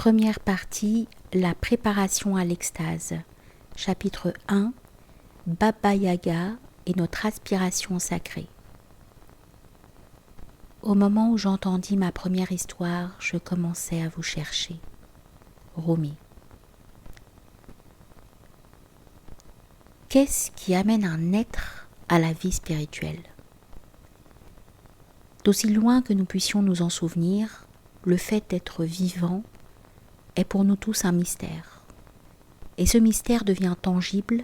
Première partie, la préparation à l'extase. Chapitre 1, Baba Yaga et notre aspiration sacrée. Au moment où j'entendis ma première histoire, je commençais à vous chercher. Rumi. Qu'est-ce qui amène un être à la vie spirituelle? D'aussi loin que nous puissions nous en souvenir, le fait d'être vivant est pour nous tous un mystère. Et ce mystère devient tangible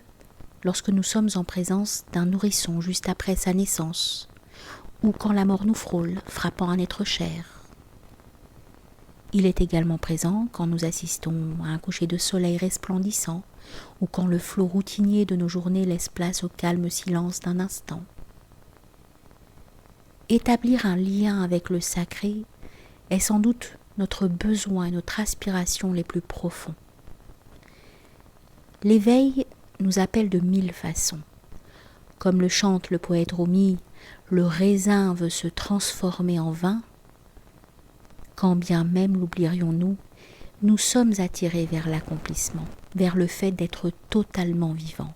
lorsque nous sommes en présence d'un nourrisson juste après sa naissance, ou quand la mort nous frôle, frappant un être cher. Il est également présent quand nous assistons à un coucher de soleil resplendissant, ou quand le flot routinier de nos journées laisse place au calme silence d'un instant. Établir un lien avec le sacré est sans doute notre besoin et notre aspiration les plus profonds. L'éveil nous appelle de 1000 façons. Comme le chante le poète Rumi, le raisin veut se transformer en vin. Quand bien même l'oublierions-nous, nous sommes attirés vers l'accomplissement, vers le fait d'être totalement vivant.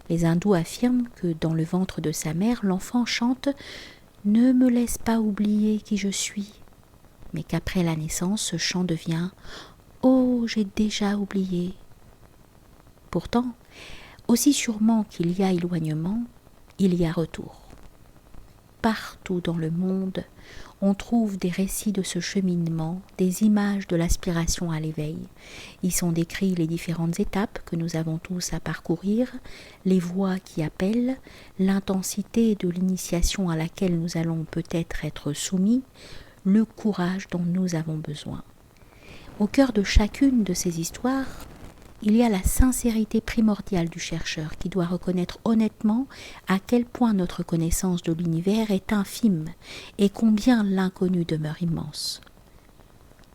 Les hindous affirment que dans le ventre de sa mère, l'enfant chante « Ne me laisse pas oublier qui je suis », mais qu'après la naissance, ce chant devient « Oh, j'ai déjà oublié ». Pourtant, aussi sûrement qu'il y a éloignement, il y a retour. Partout dans le monde, on trouve des récits de ce cheminement, des images de l'aspiration à l'éveil. Y sont décrits les différentes étapes que nous avons tous à parcourir, les voix qui appellent, l'intensité de l'initiation à laquelle nous allons peut-être être soumis, le courage dont nous avons besoin. Au cœur de chacune de ces histoires, il y a la sincérité primordiale du chercheur qui doit reconnaître honnêtement à quel point notre connaissance de l'univers est infime et combien l'inconnu demeure immense.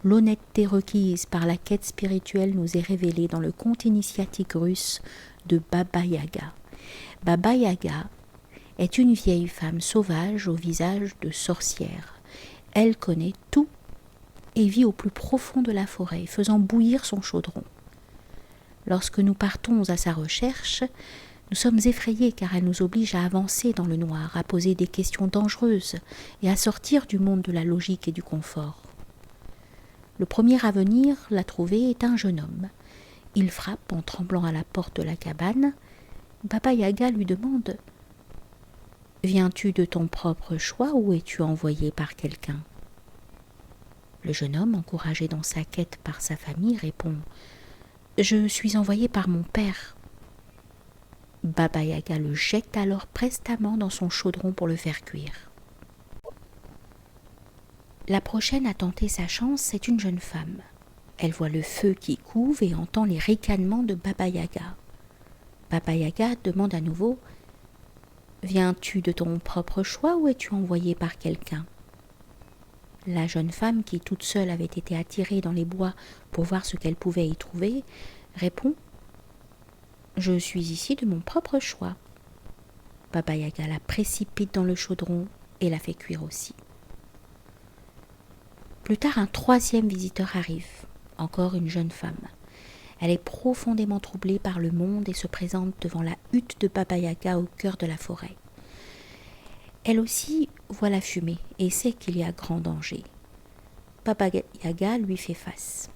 L'honnêteté requise par la quête spirituelle nous est révélée dans le conte initiatique russe de Baba Yaga. Baba Yaga est une vieille femme sauvage au visage de sorcière. Elle connaît tout et vit au plus profond de la forêt, faisant bouillir son chaudron. Lorsque nous partons à sa recherche, nous sommes effrayés car elle nous oblige à avancer dans le noir, à poser des questions dangereuses et à sortir du monde de la logique et du confort. Le premier à venir la trouver est un jeune homme. Il frappe en tremblant à la porte de la cabane. Baba Yaga lui demande « Viens-tu de ton propre choix ou es-tu envoyé par quelqu'un » Le jeune homme, encouragé dans sa quête par sa famille, répond « Je suis envoyé par mon père. » Baba Yaga le jette alors prestement dans son chaudron pour le faire cuire. La prochaine à tenter sa chance est une jeune femme. Elle voit le feu qui couve et entend les ricanements de Baba Yaga. Baba Yaga demande à nouveau « Viens-tu de ton propre choix ou es-tu envoyé par quelqu'un » La jeune femme, qui toute seule avait été attirée dans les bois pour voir ce qu'elle pouvait y trouver, répond « Je suis ici de mon propre choix. » Baba Yaga la précipite dans le chaudron et la fait cuire aussi. Plus tard, un troisième visiteur arrive, encore une jeune femme. Elle est profondément troublée par le monde et se présente devant la hutte de Baba Yaga au cœur de la forêt. Elle aussi voit la fumée et sait qu'il y a grand danger. Baba Yaga lui fait face.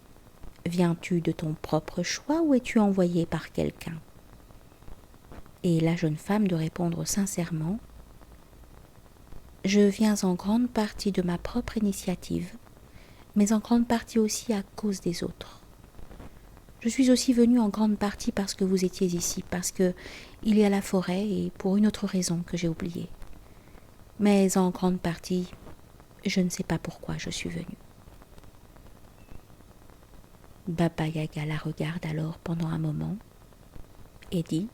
« Viens-tu de ton propre choix ou es-tu envoyé par quelqu'un » Et la jeune femme de répondre sincèrement « Je viens en grande partie de ma propre initiative, mais en grande partie aussi à cause des autres. Je suis aussi venue en grande partie parce que vous étiez ici, parce que il y a la forêt et pour une autre raison que j'ai oubliée. Mais en grande partie, je ne sais pas pourquoi je suis venue. » Baba Yaga la regarde alors pendant un moment et dit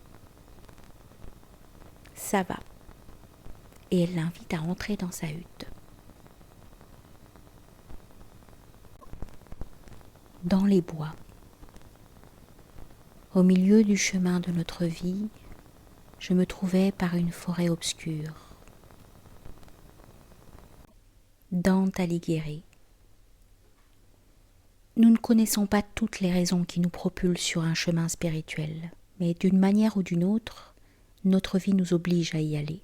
« Ça va » et elle l'invite à entrer dans sa hutte. Dans les bois, au milieu du chemin de notre vie, je me trouvais par une forêt obscure. Dante Alighieri. Nous ne connaissons pas toutes les raisons qui nous propulsent sur un chemin spirituel, mais d'une manière ou d'une autre, notre vie nous oblige à y aller.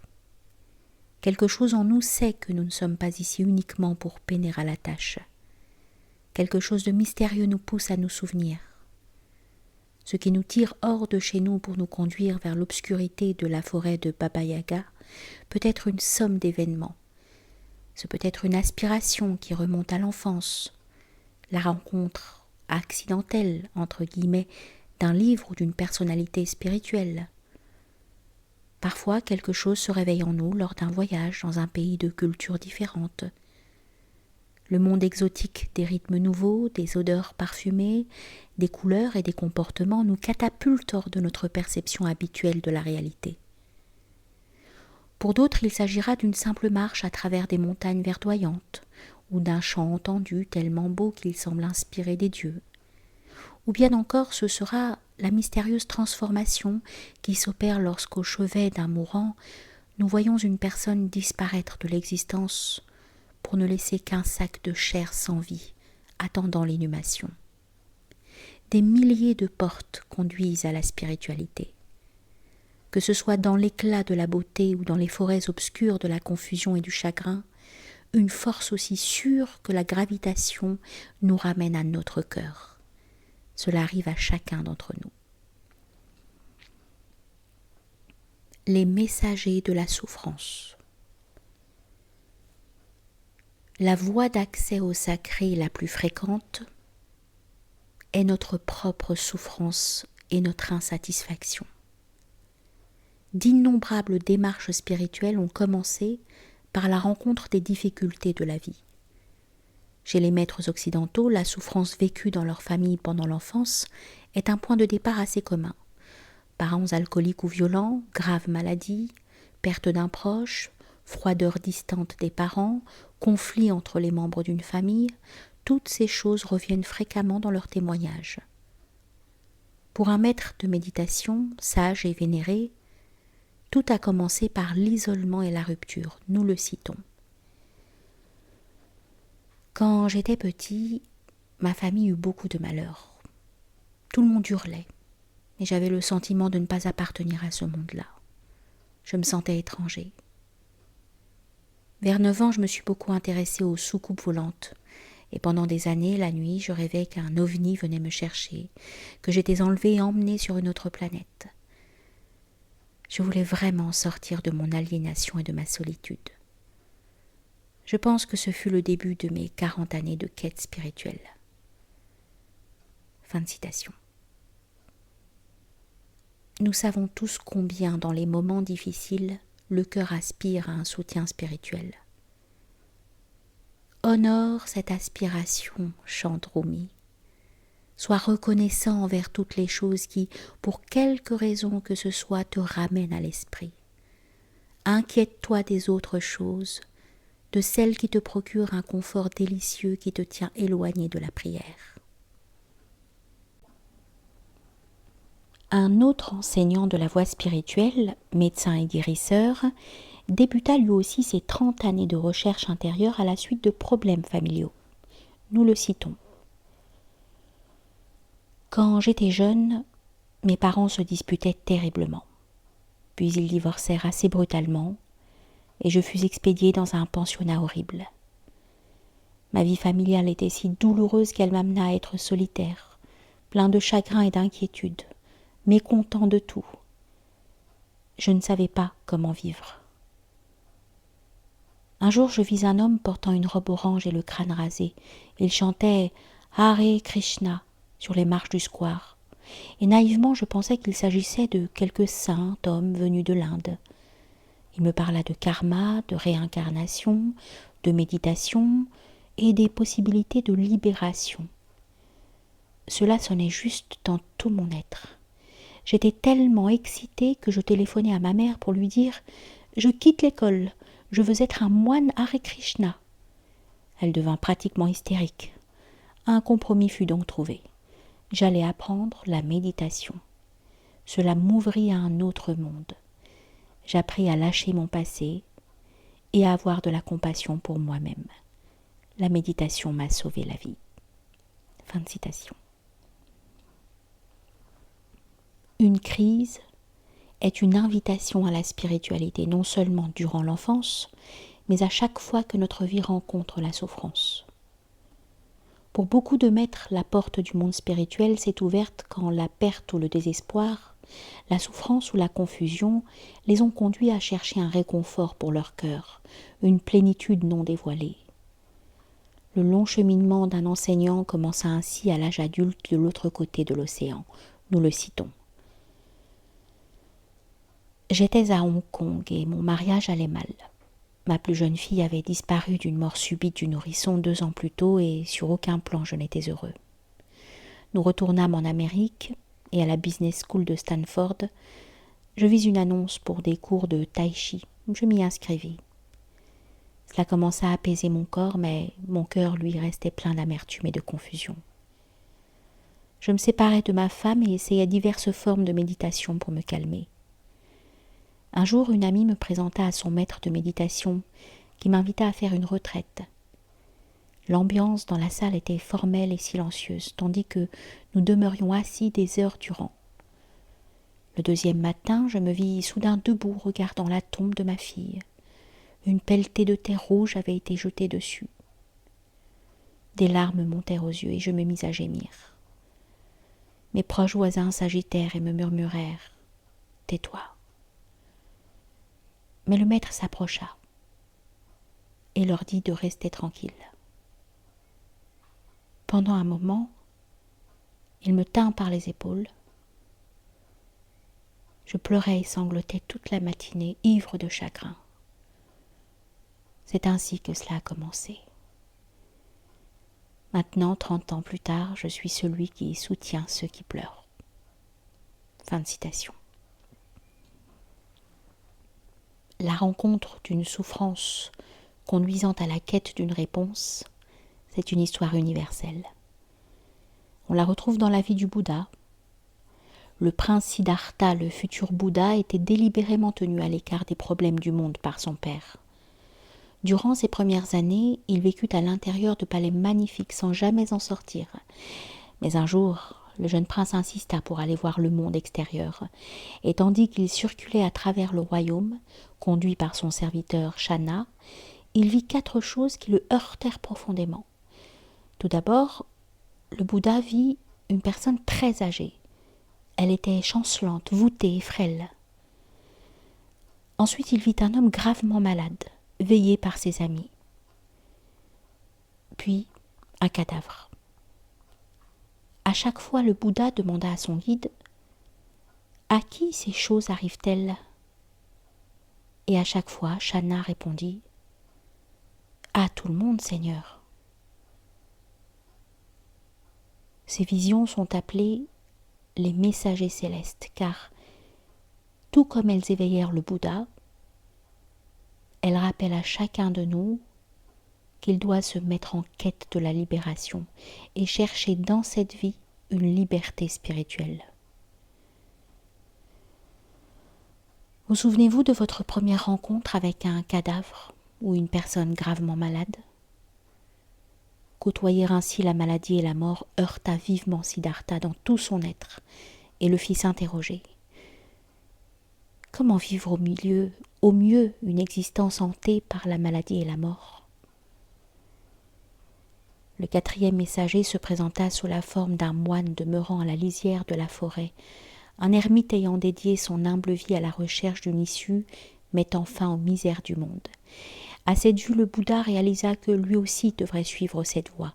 Quelque chose en nous sait que nous ne sommes pas ici uniquement pour peiner à la tâche. Quelque chose de mystérieux nous pousse à nous souvenir. Ce qui nous tire hors de chez nous pour nous conduire vers l'obscurité de la forêt de Baba Yaga peut être une somme d'événements. Ce peut être une aspiration qui remonte à l'enfance, la rencontre accidentelle, entre guillemets, d'un livre ou d'une personnalité spirituelle. Parfois, quelque chose se réveille en nous lors d'un voyage dans un pays de culture différente. Le monde exotique des rythmes nouveaux, des odeurs parfumées, des couleurs et des comportements nous catapulte hors de notre perception habituelle de la réalité. Pour d'autres, il s'agira d'une simple marche à travers des montagnes verdoyantes, ou d'un chant entendu tellement beau qu'il semble inspirer des dieux. Ou bien encore ce sera la mystérieuse transformation qui s'opère lorsqu'au chevet d'un mourant, nous voyons une personne disparaître de l'existence pour ne laisser qu'un sac de chair sans vie, attendant l'inhumation. Des milliers de portes conduisent à la spiritualité. Que ce soit dans l'éclat de la beauté ou dans les forêts obscures de la confusion et du chagrin, une force aussi sûre que la gravitation nous ramène à notre cœur. Cela arrive à chacun d'entre nous. Les messagers de la souffrance. La voie d'accès au sacré la plus fréquente est notre propre souffrance et notre insatisfaction. D'innombrables démarches spirituelles ont commencé par la rencontre des difficultés de la vie. Chez les maîtres occidentaux, la souffrance vécue dans leur famille pendant l'enfance est un point de départ assez commun. Parents alcooliques ou violents, graves maladies, perte d'un proche, froideur distante des parents, conflits entre les membres d'une famille, toutes ces choses reviennent fréquemment dans leurs témoignages. Pour un maître de méditation, sage et vénéré, tout a commencé par l'isolement et la rupture, nous le citons. Quand j'étais petit, ma famille eut beaucoup de malheurs. Tout le monde hurlait, et j'avais le sentiment de ne pas appartenir à ce monde-là. Je me sentais étranger. Vers 9 ans, je me suis beaucoup intéressée aux soucoupes volantes, et pendant des années, la nuit, je rêvais qu'un ovni venait me chercher, que j'étais enlevée et emmenée sur une autre planète. Je voulais vraiment sortir de mon aliénation et de ma solitude. Je pense que ce fut le début de mes 40 années de quête spirituelle. Fin de citation. Nous savons tous combien, dans les moments difficiles, le cœur aspire à un soutien spirituel. Honore cette aspiration, chante Rumi. Sois reconnaissant envers toutes les choses qui, pour quelque raison que ce soit, te ramènent à l'esprit. Inquiète-toi des autres choses, de celles qui te procurent un confort délicieux qui te tient éloigné de la prière. Un autre enseignant de la voie spirituelle, médecin et guérisseur, débuta lui aussi ses 30 années de recherche intérieure à la suite de problèmes familiaux. Nous le citons. Quand j'étais jeune, mes parents se disputaient terriblement. Puis ils divorcèrent assez brutalement et je fus expédiée dans un pensionnat horrible. Ma vie familiale était si douloureuse qu'elle m'amena à être solitaire, plein de chagrin et d'inquiétude, mécontent de tout. Je ne savais pas comment vivre. Un jour, je vis un homme portant une robe orange et le crâne rasé. Il chantait « Hare Krishna » sur les marches du square. Et naïvement, je pensais qu'il s'agissait de quelque saint homme venu de l'Inde. Il me parla de karma, de réincarnation, de méditation et des possibilités de libération. Cela sonnait juste dans tout mon être. J'étais tellement excitée que je téléphonai à ma mère pour lui dire « Je quitte l'école, je veux être un moine Hare Krishna ». Elle devint pratiquement hystérique. Un compromis fut donc trouvé. J'allais apprendre la méditation. Cela m'ouvrit à un autre monde. J'appris à lâcher mon passé et à avoir de la compassion pour moi-même. La méditation m'a sauvé la vie. Fin de citation. Une crise est une invitation à la spiritualité, non seulement durant l'enfance, mais à chaque fois que notre vie rencontre la souffrance. Pour beaucoup de maîtres, la porte du monde spirituel s'est ouverte quand la perte ou le désespoir, la souffrance ou la confusion les ont conduits à chercher un réconfort pour leur cœur, une plénitude non dévoilée. Le long cheminement d'un enseignant commença ainsi à l'âge adulte de l'autre côté de l'océan. Nous le citons. J'étais à Hong Kong et mon mariage allait mal. Ma plus jeune fille avait disparu d'une mort subite du nourrisson 2 ans plus tôt et sur aucun plan je n'étais heureux. Nous retournâmes en Amérique et à la Business School de Stanford, je vis une annonce pour des cours de tai chi. Je m'y inscrivis. Cela commença à apaiser mon corps, mais mon cœur lui restait plein d'amertume et de confusion. Je me séparai de ma femme et essayai diverses formes de méditation pour me calmer. Un jour, une amie me présenta à son maître de méditation qui m'invita à faire une retraite. L'ambiance dans la salle était formelle et silencieuse, tandis que nous demeurions assis des heures durant. Le 2e matin, je me vis soudain debout regardant la tombe de ma fille. Une pelletée de terre rouge avait été jetée dessus. Des larmes montèrent aux yeux et je me mis à gémir. Mes proches voisins s'agitèrent et me murmurèrent « Tais-toi ». Mais le maître s'approcha et leur dit de rester tranquilles. Pendant un moment, il me tint par les épaules. Je pleurais et sanglotais toute la matinée, ivre de chagrin. C'est ainsi que cela a commencé. Maintenant, 30 ans plus tard, je suis celui qui soutient ceux qui pleurent. Fin de citation. La rencontre d'une souffrance conduisant à la quête d'une réponse, c'est une histoire universelle. On la retrouve dans la vie du Bouddha. Le prince Siddhartha, le futur Bouddha, était délibérément tenu à l'écart des problèmes du monde par son père. Durant ses premières années, il vécut à l'intérieur de palais magnifiques sans jamais en sortir. Mais un jour, le jeune prince insista pour aller voir le monde extérieur, et tandis qu'il circulait à travers le royaume, conduit par son serviteur Channa, il vit 4 choses qui le heurtèrent profondément. Tout d'abord, le Bouddha vit une personne très âgée. Elle était chancelante, voûtée et frêle. Ensuite, il vit un homme gravement malade, veillé par ses amis. Puis, un cadavre. À chaque fois, le Bouddha demanda à son guide « À qui ces choses arrivent-elles » Et à chaque fois, Channa répondit « À tout le monde, Seigneur. » Ces visions sont appelées les messagers célestes, car, tout comme elles éveillèrent le Bouddha, elles rappellent à chacun de nous qu'il doit se mettre en quête de la libération et chercher dans cette vie une liberté spirituelle. Vous souvenez-vous de votre première rencontre avec un cadavre ou une personne gravement malade ? Côtoyer ainsi la maladie et la mort heurta vivement Siddhartha dans tout son être et le fit s'interroger. Comment vivre au mieux une existence hantée par la maladie et la mort ? Le 4e messager se présenta sous la forme d'un moine demeurant à la lisière de la forêt, un ermite ayant dédié son humble vie à la recherche d'une issue mettant fin aux misères du monde. À cette vue, le Bouddha réalisa que lui aussi devrait suivre cette voie,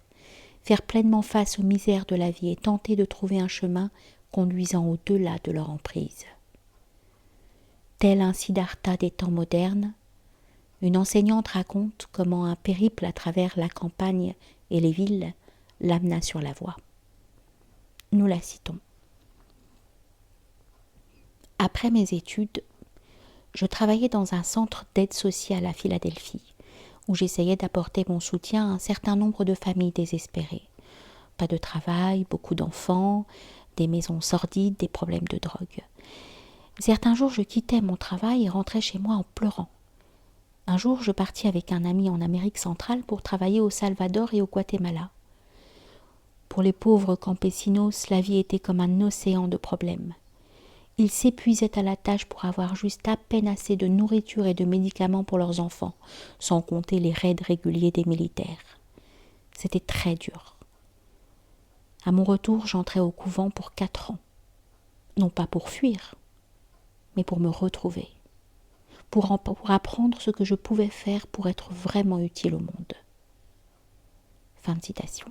faire pleinement face aux misères de la vie et tenter de trouver un chemin conduisant au-delà de leur emprise. Tel un Siddhartha des temps modernes, une enseignante raconte comment un périple à travers la campagne et les villes l'amena sur la voie. Nous la citons. Après mes études, je travaillais dans un centre d'aide sociale à Philadelphie, où j'essayais d'apporter mon soutien à un certain nombre de familles désespérées. Pas de travail, beaucoup d'enfants, des maisons sordides, des problèmes de drogue. Certains jours, je quittais mon travail et rentrais chez moi en pleurant. Un jour, je partis avec un ami en Amérique centrale pour travailler au Salvador et au Guatemala. Pour les pauvres campesinos, la vie était comme un océan de problèmes. Ils s'épuisaient à la tâche pour avoir juste à peine assez de nourriture et de médicaments pour leurs enfants, sans compter les raids réguliers des militaires. C'était très dur. À mon retour, j'entrais au couvent pour 4 ans. Non pas pour fuir, mais pour me retrouver, pour apprendre ce que je pouvais faire pour être vraiment utile au monde. Fin de citation.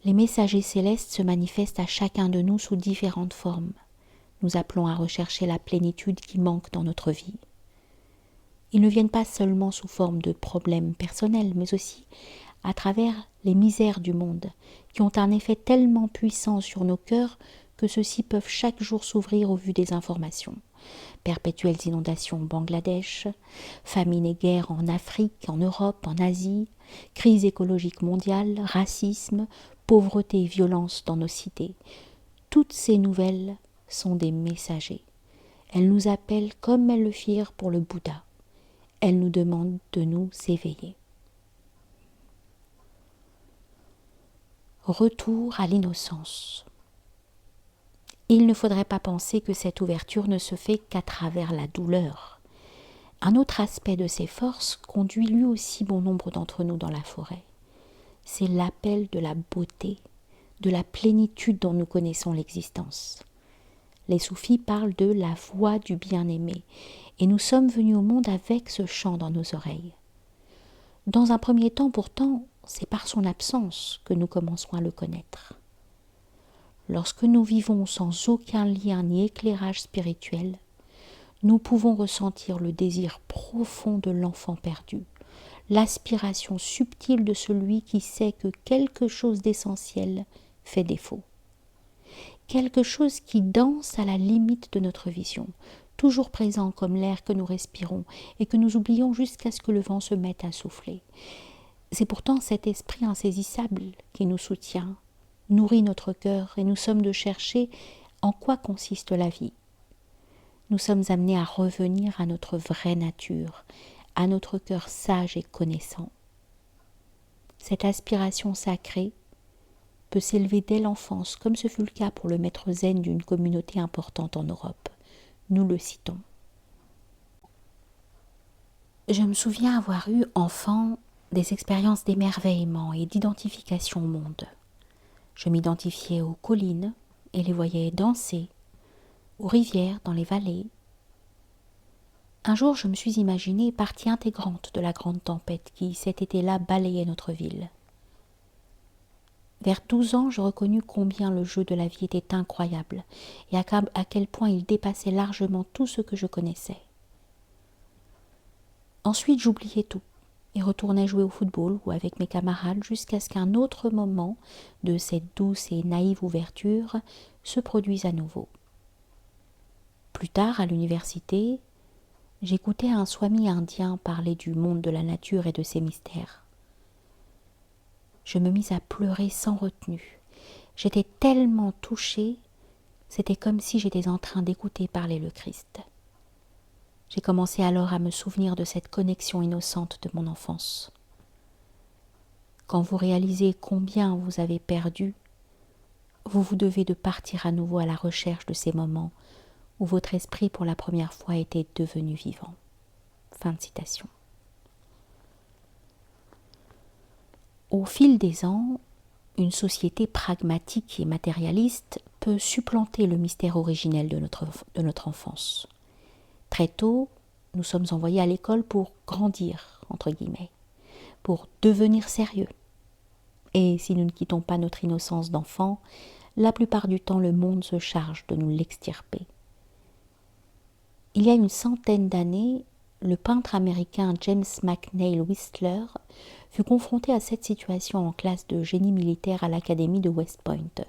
Les messagers célestes se manifestent à chacun de nous sous différentes formes, nous appelant à rechercher la plénitude qui manque dans notre vie. Ils ne viennent pas seulement sous forme de problèmes personnels, mais aussi à travers les misères du monde, qui ont un effet tellement puissant sur nos cœurs que ceux-ci peuvent chaque jour s'ouvrir au vu des informations. Perpétuelles inondations au Bangladesh, famine et guerre en Afrique, en Europe, en Asie, crise écologique mondiale, racisme, pauvreté et violence dans nos cités. Toutes ces nouvelles sont des messagers. Elles nous appellent comme elles le firent pour le Bouddha. Elles nous demandent de nous éveiller. Retour à l'innocence. Il ne faudrait pas penser que cette ouverture ne se fait qu'à travers la douleur. Un autre aspect de ces forces conduit lui aussi bon nombre d'entre nous dans la forêt. C'est l'appel de la beauté, de la plénitude dont nous connaissons l'existence. Les soufis parlent de la voix du bien-aimé, et nous sommes venus au monde avec ce chant dans nos oreilles. Dans un premier temps, pourtant, c'est par son absence que nous commençons à le connaître. Lorsque nous vivons sans aucun lien ni éclairage spirituel, nous pouvons ressentir le désir profond de l'enfant perdu, l'aspiration subtile de celui qui sait que quelque chose d'essentiel fait défaut. Quelque chose qui danse à la limite de notre vision, toujours présent comme l'air que nous respirons et que nous oublions jusqu'à ce que le vent se mette à souffler. C'est pourtant cet esprit insaisissable qui nous soutient, nourrit notre cœur et nous sommes de chercher en quoi consiste la vie. Nous sommes amenés à revenir à notre vraie nature, à notre cœur sage et connaissant. Cette aspiration sacrée peut s'élever dès l'enfance, comme ce fut le cas pour le maître zen d'une communauté importante en Europe. Nous le citons. Je me souviens avoir eu, enfant, des expériences d'émerveillement et d'identification au monde. Je m'identifiais aux collines et les voyais danser, aux rivières, dans les vallées. Un jour, je me suis imaginée partie intégrante de la grande tempête qui, cet été-là, balayait notre ville. Vers 12 ans, je reconnus combien le jeu de la vie était incroyable et à quel point il dépassait largement tout ce que je connaissais. Ensuite, j'oubliais tout et retournais jouer au football ou avec mes camarades jusqu'à ce qu'un autre moment de cette douce et naïve ouverture se produise à nouveau. Plus tard, à l'université, j'écoutais un swami indien parler du monde de la nature et de ses mystères. Je me mis à pleurer sans retenue. J'étais tellement touchée, c'était comme si j'étais en train d'écouter parler le Christ. J'ai commencé alors à me souvenir de cette connexion innocente de mon enfance. Quand vous réalisez combien vous avez perdu, vous vous devez de partir à nouveau à la recherche de ces moments où votre esprit pour la première fois était devenu vivant. Fin de citation. Au fil des ans, une société pragmatique et matérialiste peut supplanter le mystère originel de notre enfance. Très tôt, nous sommes envoyés à l'école pour grandir, entre guillemets, pour devenir sérieux. Et si nous ne quittons pas notre innocence d'enfant, la plupart du temps le monde se charge de nous l'extirper. Il y a une centaine d'années, le peintre américain James McNeill Whistler fut confronté à cette situation en classe de génie militaire à l'académie de West Point.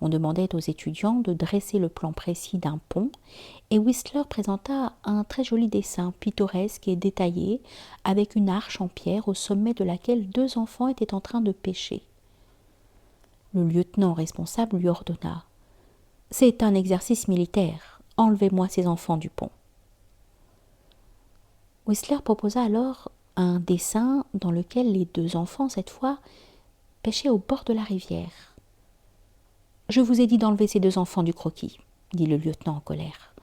On demandait aux étudiants de dresser le plan précis d'un pont et Whistler présenta un très joli dessin pittoresque et détaillé avec une arche en pierre au sommet de laquelle 2 enfants étaient en train de pêcher. Le lieutenant responsable lui ordonna « C'est un exercice militaire, enlevez-moi ces enfants du pont. » Whistler proposa alors un dessin dans lequel les 2 enfants, cette fois, pêchait au bord de la rivière. « Je vous ai dit d'enlever ces 2 enfants du croquis, » dit le lieutenant en colère.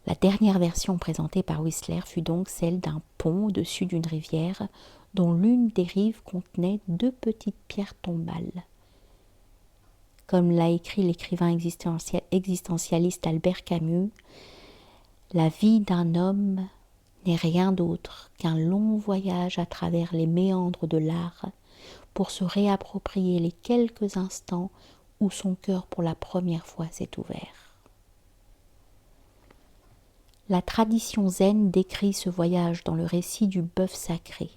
La dernière version présentée par Whistler fut donc celle d'un pont au-dessus d'une rivière dont l'une des rives contenait 2 petites pierres tombales. Comme l'a écrit l'écrivain existentialiste Albert Camus, la vie d'un homme n'est rien d'autre qu'un long voyage à travers les méandres de l'art pour se réapproprier les quelques instants où son cœur pour la première fois s'est ouvert. La tradition zen décrit ce voyage dans le récit du bœuf sacré.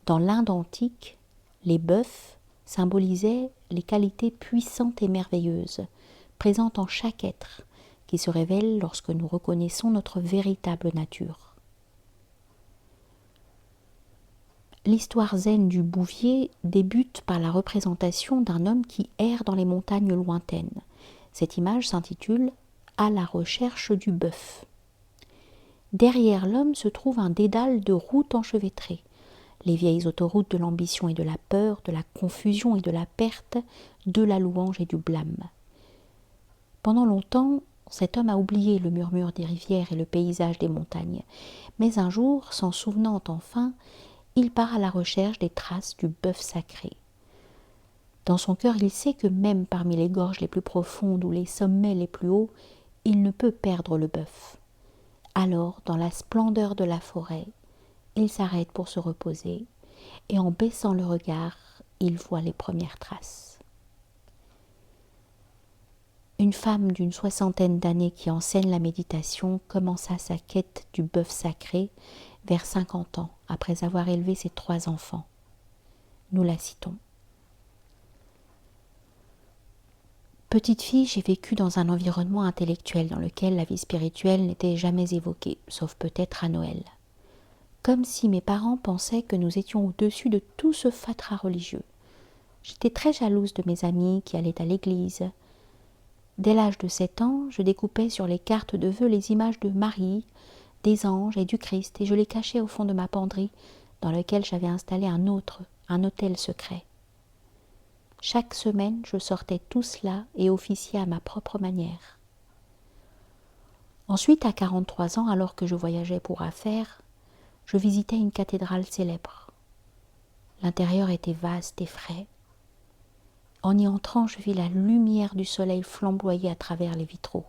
Dans l'Inde antique, les bœufs symbolisaient les qualités puissantes et merveilleuses, présentes en chaque être, qui se révèlent lorsque nous reconnaissons notre véritable nature. L'histoire zen du Bouvier débute par la représentation d'un homme qui erre dans les montagnes lointaines. Cette image s'intitule « À la recherche du bœuf ». Derrière l'homme se trouve un dédale de routes enchevêtrées, les vieilles autoroutes de l'ambition et de la peur, de la confusion et de la perte, de la louange et du blâme. Pendant longtemps, cet homme a oublié le murmure des rivières et le paysage des montagnes, mais un jour, s'en souvenant enfin, il part à la recherche des traces du bœuf sacré. Dans son cœur, il sait que même parmi les gorges les plus profondes ou les sommets les plus hauts, il ne peut perdre le bœuf. Alors, dans la splendeur de la forêt, il s'arrête pour se reposer, et en baissant le regard, il voit les premières traces. Une femme d'une 60aine d'années qui enseigne la méditation commença sa quête du bœuf sacré vers 50 ans, après avoir élevé ses 3 enfants. Nous la citons. Petite fille, j'ai vécu dans un environnement intellectuel dans lequel la vie spirituelle n'était jamais évoquée, sauf peut-être à Noël. Comme si mes parents pensaient que nous étions au-dessus de tout ce fatras religieux. J'étais très jalouse de mes amis qui allaient à l'église. Dès l'âge de 7 ans, je découpais sur les cartes de vœux les images de Marie, des anges et du Christ, et je les cachais au fond de ma penderie, dans laquelle j'avais installé un autel secret. Chaque semaine, je sortais tout cela et officiais à ma propre manière. Ensuite, à 43 ans, alors que je voyageais pour affaires, je visitais une cathédrale célèbre. L'intérieur était vaste et frais. En y entrant, je vis la lumière du soleil flamboyer à travers les vitraux.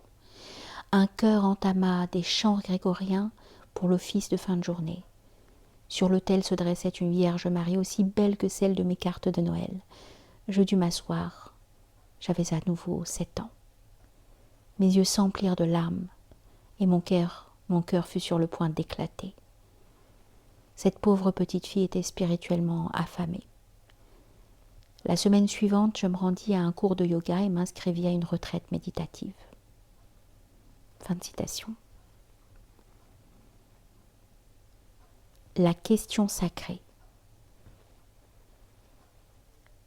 Un chœur entama des chants grégoriens pour l'office de fin de journée. Sur l'autel se dressait une Vierge Marie aussi belle que celle de mes cartes de Noël. Je dus m'asseoir. J'avais à nouveau 7 ans. Mes yeux s'emplirent de larmes et mon cœur fut sur le point d'éclater. Cette pauvre petite fille était spirituellement affamée. La semaine suivante, je me rendis à un cours de yoga et m'inscrivis à une retraite méditative. Fin de citation. La question sacrée.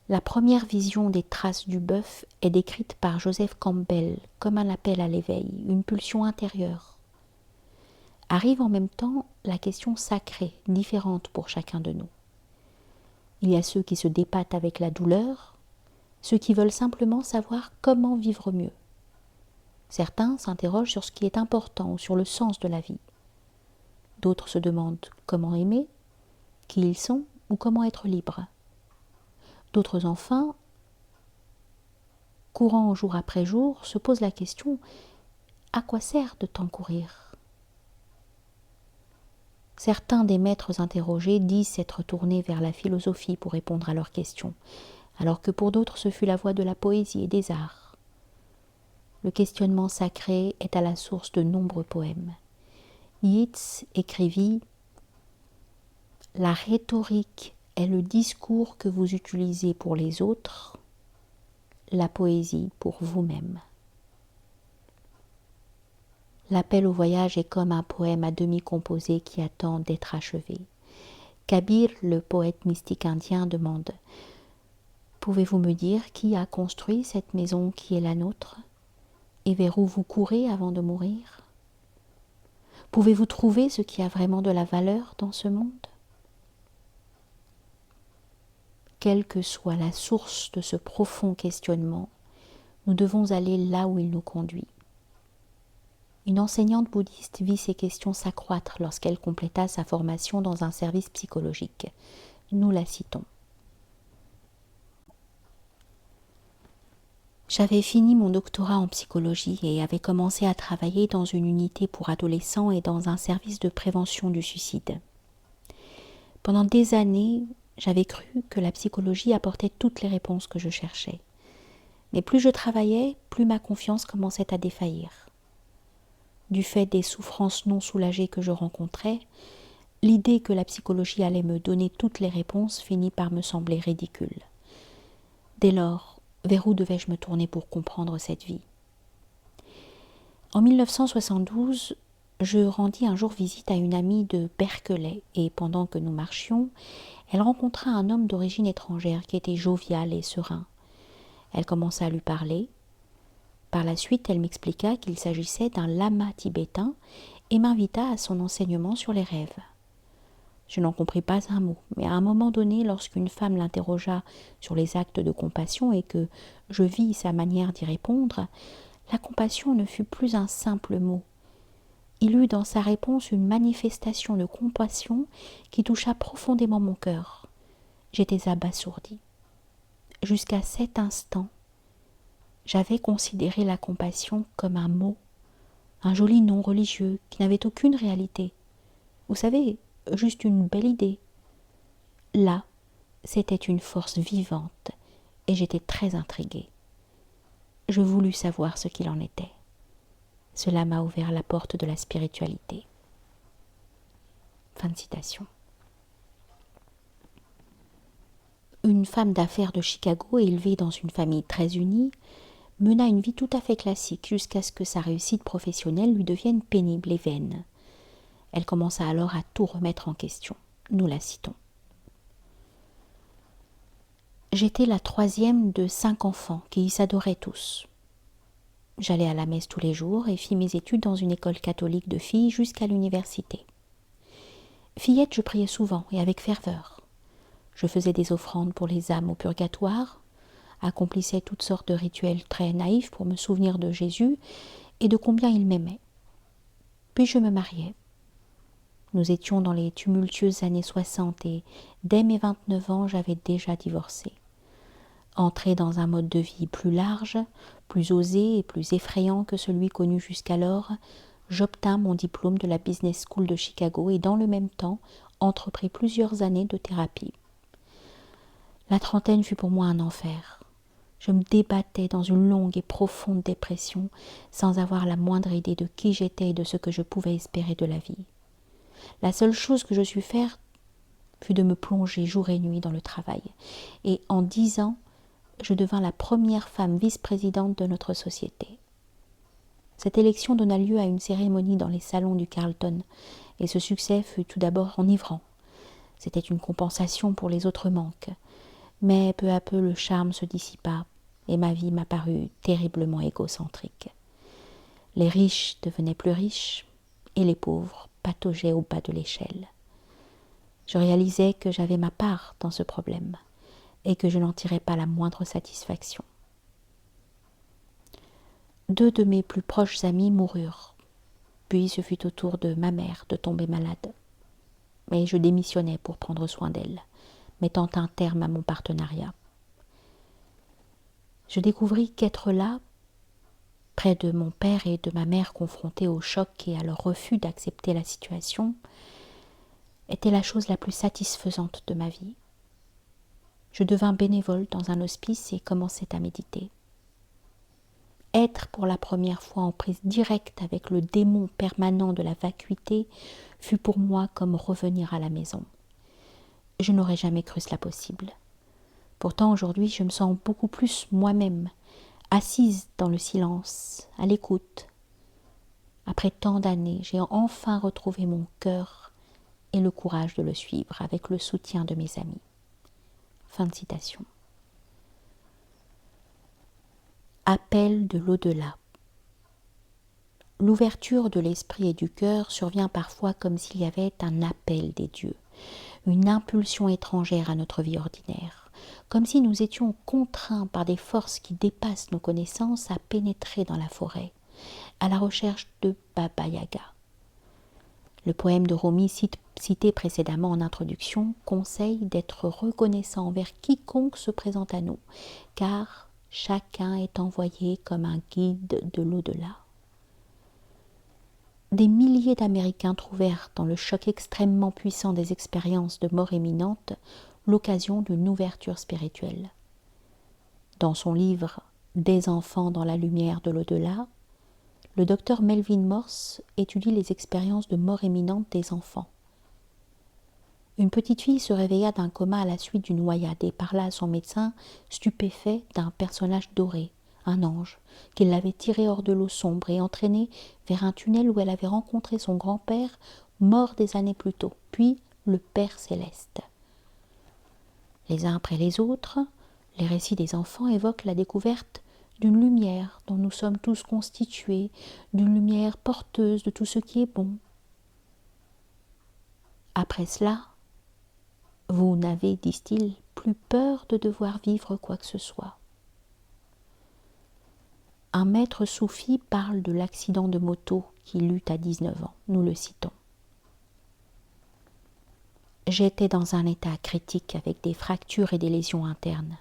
La première vision des traces du bœuf est décrite par Joseph Campbell comme un appel à l'éveil, une pulsion intérieure. Arrive en même temps la question sacrée, différente pour chacun de nous. Il y a ceux qui se dépattent avec la douleur, ceux qui veulent simplement savoir comment vivre mieux. Certains s'interrogent sur ce qui est important ou sur le sens de la vie. D'autres se demandent comment aimer, qui ils sont ou comment être libre. D'autres enfin, courant jour après jour, se posent la question « À quoi sert de tant courir ?» Certains des maîtres interrogés disent s'être tournés vers la philosophie pour répondre à leurs questions, alors que pour d'autres ce fut la voie de la poésie et des arts. Le questionnement sacré est à la source de nombreux poèmes. Yeats écrivit « La rhétorique est le discours que vous utilisez pour les autres, la poésie pour vous-même. » L'appel au voyage est comme un poème à demi composé qui attend d'être achevé. Kabir, le poète mystique indien, demande « Pouvez-vous me dire qui a construit cette maison qui est la nôtre et vers où vous courez avant de mourir ? Pouvez-vous trouver ce qui a vraiment de la valeur dans ce monde ? quelle que soit la source de ce profond questionnement, nous devons aller là où il nous conduit. Une enseignante bouddhiste vit ces questions s'accroître lorsqu'elle compléta sa formation dans un service psychologique. Nous la citons. J'avais fini mon doctorat en psychologie et avais commencé à travailler dans une unité pour adolescents et dans un service de prévention du suicide. Pendant des années, j'avais cru que la psychologie apportait toutes les réponses que je cherchais. Mais plus je travaillais, plus ma confiance commençait à défaillir. Du fait des souffrances non soulagées que je rencontrais, l'idée que la psychologie allait me donner toutes les réponses finit par me sembler ridicule. Dès lors, vers où devais-je me tourner pour comprendre cette vie ? En 1972, je rendis un jour visite à une amie de Berkeley et pendant que nous marchions, elle rencontra un homme d'origine étrangère qui était jovial et serein. Elle commença à lui parler. Par la suite, elle m'expliqua qu'il s'agissait d'un lama tibétain et m'invita à son enseignement sur les rêves. Je n'en compris pas un mot, mais à un moment donné, lorsqu'une femme l'interrogea sur les actes de compassion et que je vis sa manière d'y répondre, la compassion ne fut plus un simple mot. Il eut dans sa réponse une manifestation de compassion qui toucha profondément mon cœur. J'étais abasourdie. Jusqu'à cet instant, j'avais considéré la compassion comme un mot, un joli nom religieux qui n'avait aucune réalité. Vous savez, juste une belle idée. Là, c'était une force vivante et j'étais très intriguée. Je voulus savoir ce qu'il en était. Cela m'a ouvert la porte de la spiritualité. Fin de citation. Une femme d'affaires de Chicago, élevée dans une famille très unie, mena une vie tout à fait classique jusqu'à ce que sa réussite professionnelle lui devienne pénible et vaine. Elle commença alors à tout remettre en question. Nous la citons. J'étais la troisième de 5 enfants qui s'adoraient tous. J'allais à la messe tous les jours et fis mes études dans une école catholique de filles jusqu'à l'université. Fillette, je priais souvent et avec ferveur. Je faisais des offrandes pour les âmes au purgatoire, accomplissais toutes sortes de rituels très naïfs pour me souvenir de Jésus et de combien il m'aimait. Puis je me mariai. Nous étions dans les tumultueuses années 60 et dès mes 29 ans, j'avais déjà divorcé. Entré dans un mode de vie plus large, plus osé et plus effrayant que celui connu jusqu'alors, j'obtins mon diplôme de la Business School de Chicago et dans le même temps entrepris plusieurs années de thérapie. La trentaine fut pour moi un enfer. Je me débattais dans une longue et profonde dépression sans avoir la moindre idée de qui j'étais et de ce que je pouvais espérer de la vie. La seule chose que je sus faire fut de me plonger jour et nuit dans le travail. Et en 10 ans, je devins la première femme vice-présidente de notre société. Cette élection donna lieu à une cérémonie dans les salons du Carlton, et ce succès fut tout d'abord enivrant. C'était une compensation pour les autres manques. Mais peu à peu le charme se dissipa, et ma vie m'apparut terriblement égocentrique. Les riches devenaient plus riches, et les pauvres pataugeaient au bas de l'échelle. Je réalisais que j'avais ma part dans ce problème, et que je n'en tirais pas la moindre satisfaction. 2 de mes plus proches amis moururent, puis ce fut au tour de ma mère de tomber malade. Mais je démissionnai pour prendre soin d'elle, mettant un terme à mon partenariat. Je découvris qu'être là, près de mon père et de ma mère confrontés au choc et à leur refus d'accepter la situation, était la chose la plus satisfaisante de ma vie. Je devins bénévole dans un hospice et commençai à méditer. Être pour la première fois en prise directe avec le démon permanent de la vacuité fut pour moi comme revenir à la maison. Je n'aurais jamais cru cela possible. Pourtant aujourd'hui je me sens beaucoup plus moi-même, assise dans le silence, à l'écoute. Après tant d'années, j'ai enfin retrouvé mon cœur et le courage de le suivre avec le soutien de mes amis. Fin de citation. Appel de l'au-delà. L'ouverture de l'esprit et du cœur survient parfois comme s'il y avait un appel des dieux, une impulsion étrangère à notre vie ordinaire, comme si nous étions contraints par des forces qui dépassent nos connaissances à pénétrer dans la forêt, à la recherche de Baba Yaga. Le poème de Rumi cité précédemment en introduction conseille d'être reconnaissant envers quiconque se présente à nous, car chacun est envoyé comme un guide de l'au-delà. Des milliers d'Américains trouvèrent dans le choc extrêmement puissant des expériences de mort imminente l'occasion d'une ouverture spirituelle. Dans son livre « Des enfants dans la lumière de l'au-delà », le docteur Melvin Morse étudie les expériences de mort imminente des enfants. Une petite fille se réveilla d'un coma à la suite d'une noyade et parla à son médecin, stupéfait d'un personnage doré, un ange, qui l'avait tirée hors de l'eau sombre et entraînée vers un tunnel où elle avait rencontré son grand-père, mort des années plus tôt, puis le Père céleste. Les uns après les autres, les récits des enfants évoquent la découverte d'une lumière dont nous sommes tous constitués, d'une lumière porteuse de tout ce qui est bon. Après cela, vous n'avez, disent-ils, plus peur de devoir vivre quoi que ce soit. Un maître soufi parle de l'accident de moto qu'il eut à 19 ans. Nous le citons. J'étais dans un état critique avec des fractures et des lésions internes.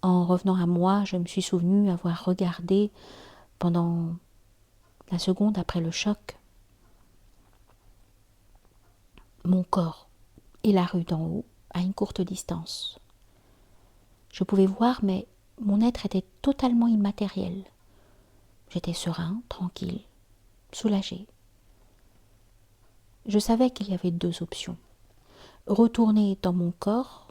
En revenant à moi, je me suis souvenu avoir regardé pendant la seconde après le choc mon corps et la rue d'en haut à une courte distance. Je pouvais voir, mais mon être était totalement immatériel. J'étais serein, tranquille, soulagé. Je savais qu'il y avait deux options. Retourner dans mon corps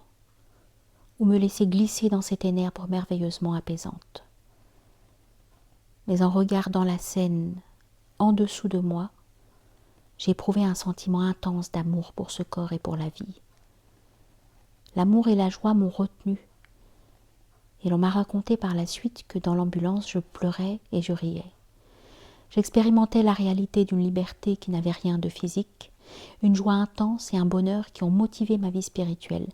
ou me laisser glisser dans ces ténèbres merveilleusement apaisantes. Mais en regardant la scène en dessous de moi, j'ai éprouvé un sentiment intense d'amour pour ce corps et pour la vie. L'amour et la joie m'ont retenu, et l'on m'a raconté par la suite que dans l'ambulance je pleurais et je riais. J'expérimentais la réalité d'une liberté qui n'avait rien de physique, une joie intense et un bonheur qui ont motivé ma vie spirituelle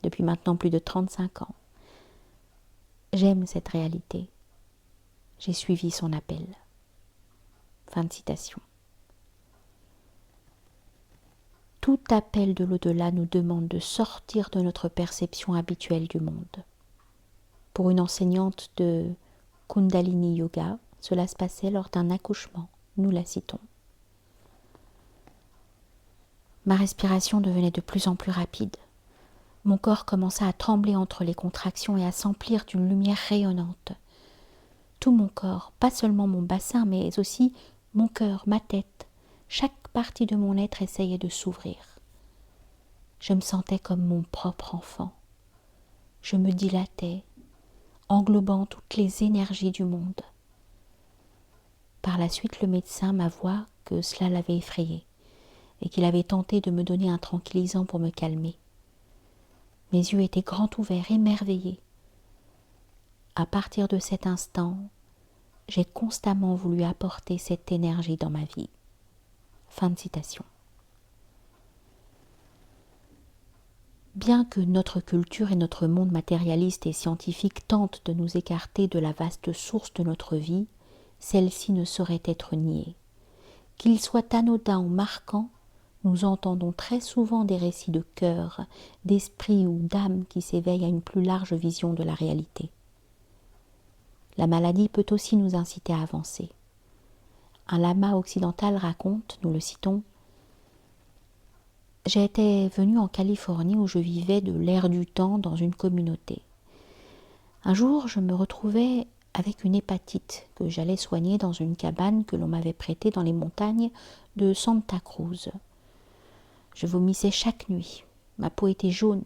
depuis maintenant plus de 35 ans. J'aime cette réalité. J'ai suivi son appel. Fin de citation. Tout appel de l'au-delà nous demande de sortir de notre perception habituelle du monde. Pour une enseignante de Kundalini Yoga, cela se passait lors d'un accouchement. Nous la citons. Ma respiration devenait de plus en plus rapide. Mon corps commença à trembler entre les contractions et à s'emplir d'une lumière rayonnante. Tout mon corps, pas seulement mon bassin, mais aussi mon cœur, ma tête, chaque partie de mon être essayait de s'ouvrir. Je me sentais comme mon propre enfant. Je me dilatais, englobant toutes les énergies du monde. Par la suite, le médecin m'avoua que cela l'avait effrayé et qu'il avait tenté de me donner un tranquillisant pour me calmer. Mes yeux étaient grands ouverts, émerveillés. À partir de cet instant, j'ai constamment voulu apporter cette énergie dans ma vie. Fin de citation. Bien que notre culture et notre monde matérialiste et scientifique tentent de nous écarter de la vaste source de notre vie, celle-ci ne saurait être niée. Qu'il soit anodin ou marquant, nous entendons très souvent des récits de cœur, d'esprit ou d'âme qui s'éveillent à une plus large vision de la réalité. La maladie peut aussi nous inciter à avancer. Un lama occidental raconte, nous le citons, « J'étais venu en Californie où je vivais de l'air du temps dans une communauté. Un jour, je me retrouvais avec une hépatite que j'allais soigner dans une cabane que l'on m'avait prêtée dans les montagnes de Santa Cruz. Je vomissais chaque nuit, ma peau était jaune,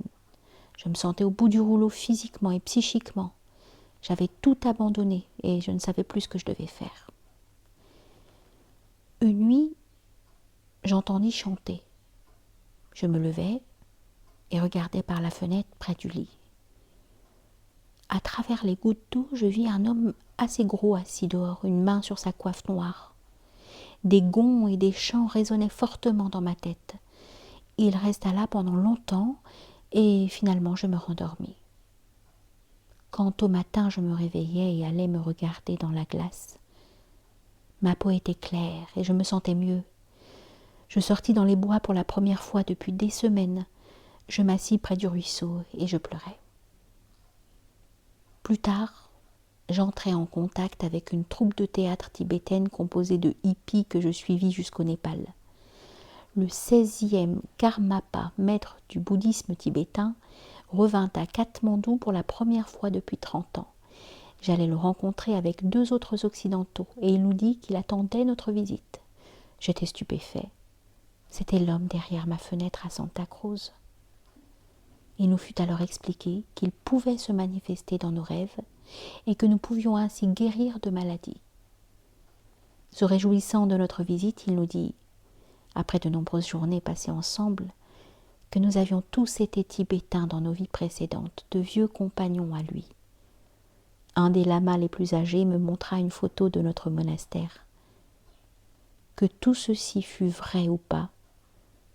je me sentais au bout du rouleau physiquement et psychiquement. J'avais tout abandonné et je ne savais plus ce que je devais faire. Une nuit, j'entendis chanter. Je me levai et regardai par la fenêtre près du lit. À travers les gouttes d'eau, je vis un homme assez gros assis dehors, une main sur sa coiffe noire. Des gonds et des chants résonnaient fortement dans ma tête. Il resta là pendant longtemps et finalement je me rendormis. Quand au matin je me réveillai et allai me regarder dans la glace, ma peau était claire et je me sentais mieux. Je sortis dans les bois pour la première fois depuis des semaines. Je m'assis près du ruisseau et je pleurais. Plus tard, j'entrai en contact avec une troupe de théâtre tibétaine composée de hippies que je suivis jusqu'au Népal. Le 16e Karmapa, maître du bouddhisme tibétain, revint à Katmandou pour la première fois depuis 30 ans. J'allais le rencontrer avec 2 autres occidentaux et il nous dit qu'il attendait notre visite. J'étais stupéfait. C'était l'homme derrière ma fenêtre à Santa Cruz. Il nous fut alors expliqué qu'il pouvait se manifester dans nos rêves et que nous pouvions ainsi guérir de maladies. Se réjouissant de notre visite, il nous dit, après de nombreuses journées passées ensemble, que nous avions tous été tibétains dans nos vies précédentes, de vieux compagnons à lui. Un des lamas les plus âgés me montra une photo de notre monastère. Que tout ceci fût vrai ou pas,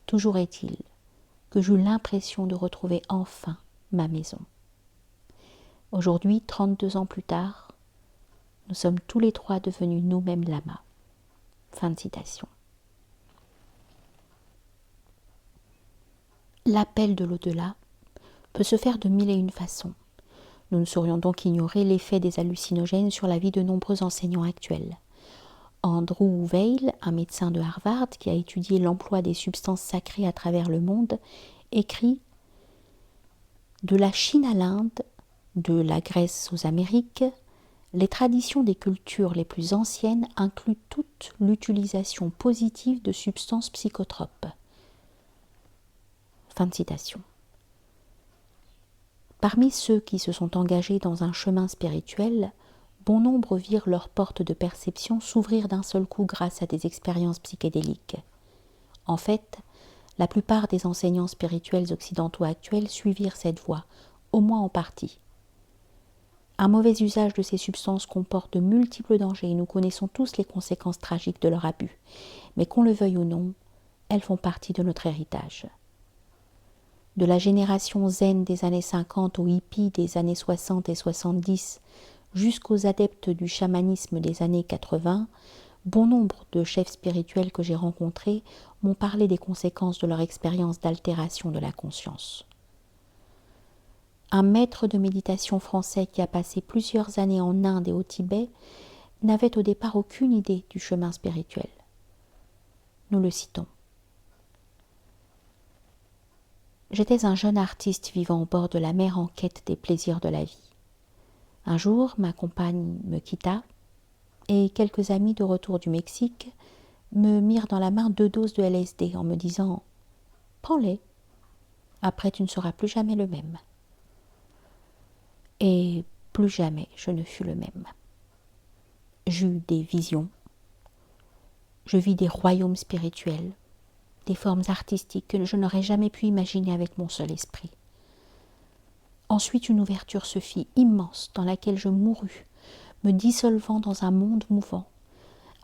toujours est-il que j'eus l'impression de retrouver enfin ma maison. Aujourd'hui, 32 ans plus tard, nous sommes tous les 3 devenus nous-mêmes lamas. Fin de citation. L'appel de l'au-delà peut se faire de 1001 façons. Nous ne saurions donc ignorer l'effet des hallucinogènes sur la vie de nombreux enseignants actuels. Andrew Weil, un médecin de Harvard qui a étudié l'emploi des substances sacrées à travers le monde, écrit « De la Chine à l'Inde, de la Grèce aux Amériques, les traditions des cultures les plus anciennes incluent toute l'utilisation positive de substances psychotropes. » Fin de citation. Parmi ceux qui se sont engagés dans un chemin spirituel, bon nombre virent leurs portes de perception s'ouvrir d'un seul coup grâce à des expériences psychédéliques. En fait, la plupart des enseignants spirituels occidentaux actuels suivirent cette voie, au moins en partie. Un mauvais usage de ces substances comporte de multiples dangers et nous connaissons tous les conséquences tragiques de leur abus. Mais qu'on le veuille ou non, elles font partie de notre héritage. De la génération zen des années 50 aux hippies des années 60 et 70, jusqu'aux adeptes du chamanisme des années 80, bon nombre de chefs spirituels que j'ai rencontrés m'ont parlé des conséquences de leur expérience d'altération de la conscience. Un maître de méditation français qui a passé plusieurs années en Inde et au Tibet n'avait au départ aucune idée du chemin spirituel. Nous le citons. J'étais un jeune artiste vivant au bord de la mer en quête des plaisirs de la vie. Un jour, ma compagne me quitta et quelques amis de retour du Mexique me mirent dans la main 2 doses de LSD en me disant « Prends-les, après tu ne seras plus jamais le même. » Et plus jamais je ne fus le même. J'eus des visions, je vis des royaumes spirituels, des formes artistiques que je n'aurais jamais pu imaginer avec mon seul esprit. Ensuite, une ouverture se fit immense dans laquelle je mourus, me dissolvant dans un monde mouvant.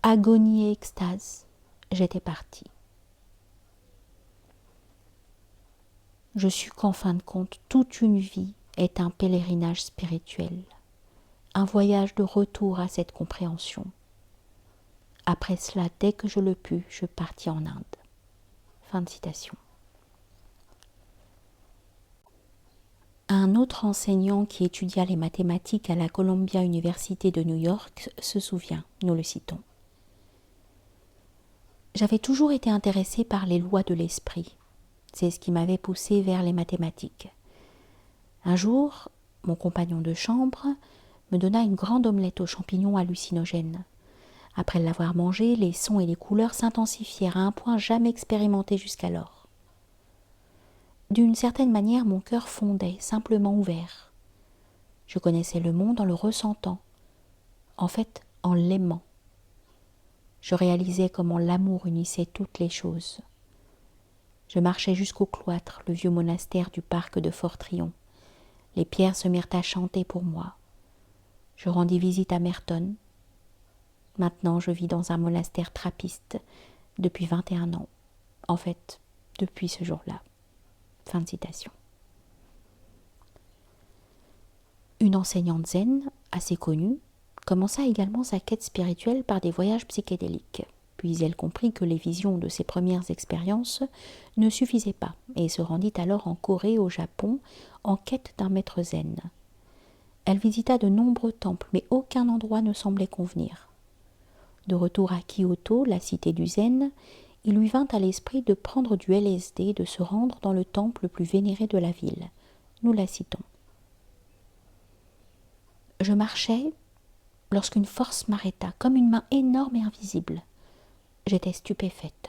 Agonie et extase, j'étais partie. Je sus qu'en fin de compte, toute une vie est un pèlerinage spirituel, un voyage de retour à cette compréhension. Après cela, dès que je le pus, je partis en Inde. Fin de citation. Un autre enseignant qui étudia les mathématiques à la Columbia University de New York se souvient, nous le citons. J'avais toujours été intéressé par les lois de l'esprit. C'est ce qui m'avait poussé vers les mathématiques. Un jour, mon compagnon de chambre me donna une grande omelette aux champignons hallucinogènes. Après l'avoir mangée, les sons et les couleurs s'intensifièrent à un point jamais expérimenté jusqu'alors. D'une certaine manière, mon cœur fondait, simplement ouvert. Je connaissais le monde en le ressentant, en fait, en l'aimant. Je réalisais comment l'amour unissait toutes les choses. Je marchais jusqu'au cloître, le vieux monastère du parc de Fort-Tryon. Les pierres se mirent à chanter pour moi. Je rendis visite à Merton. Maintenant, je vis dans un monastère trappiste depuis 21 ans. En fait, depuis ce jour-là. Fin de citation. Une enseignante zen, assez connue, commença également sa quête spirituelle par des voyages psychédéliques. Puis elle comprit que les visions de ses premières expériences ne suffisaient pas et se rendit alors en Corée, au Japon, en quête d'un maître zen. Elle visita de nombreux temples, mais aucun endroit ne semblait convenir. De retour à Kyoto, la cité du zen, il lui vint à l'esprit de prendre du LSD et de se rendre dans le temple le plus vénéré de la ville. Nous la citons. Je marchais lorsqu'une force m'arrêta, comme une main énorme et invisible. J'étais stupéfaite.